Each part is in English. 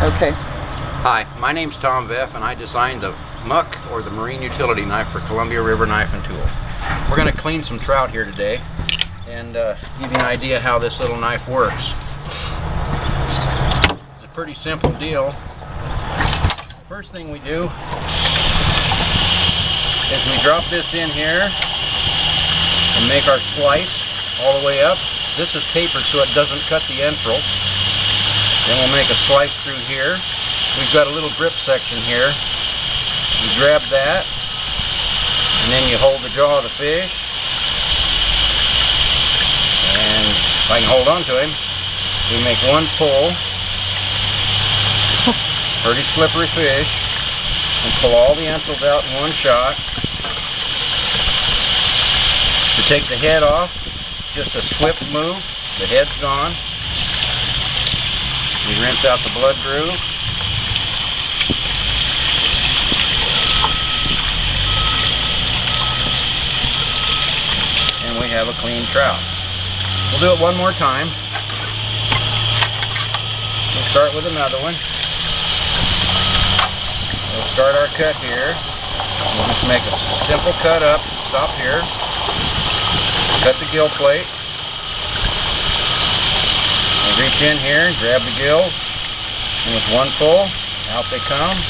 Okay. Hi, my name's Tom Veff, and I designed the M.U.K, or the Marine Utility Knife, for Columbia River Knife and Tool. We're going to clean some trout here today and give you an idea how this little knife works. It's a pretty simple deal. First thing we do is we drop this in here and make our slice all the way up. This is tapered so it doesn't cut the entrails. Then we'll make a slice through here. We've got a little grip section here. You grab that, and then you hold the jaw of the fish. And if I can hold on to him, we make one pull. Pretty slippery fish. And pull all the entrails out in one shot. To take the head off, just a swift move. The head's gone. We rinse out the blood groove. And we have a clean trout. We'll do it one more time. We'll start with another one. We'll start our cut here. We'll just make a simple cut up. Stop here. Cut the gill plate. And reach in here and grab the gills. And with one pull, out they come.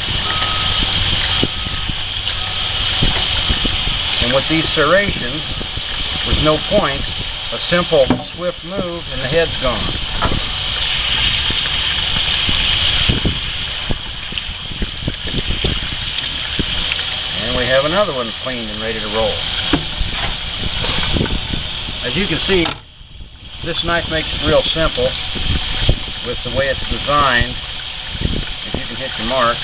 And with these serrations, with no point, a simple swift move and the head's gone. And we have another one cleaned and ready to roll. As you can see, this knife makes it real simple with the way it's designed. If you can hit your mark.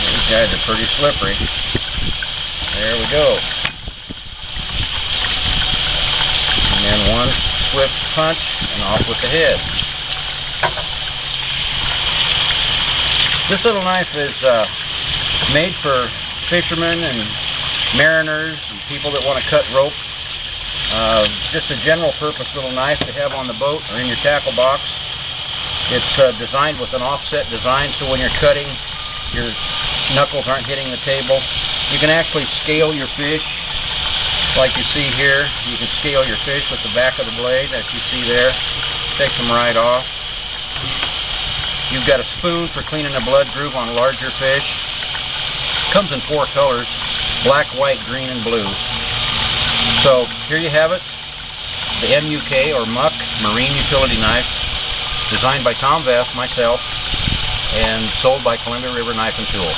These guys are pretty slippery. There we go. And then one swift punch and off with the head. This little knife is made for fishermen and mariners and people that want to cut rope. Just a general purpose little knife to have on the boat or in your tackle box. It's designed with an offset design so when you're cutting, your knuckles aren't hitting the table. You can actually scale your fish like you see here. You can scale your fish with the back of the blade that you see there. Takes them right off. You've got a spoon for cleaning a blood groove on larger fish. Comes in 4 colors, black, white, green, and blue. So here you have it, the M.U.K, or M.U.K, Marine Utility Knife, designed by Tom Veff, myself, and sold by Columbia River Knife and Tool.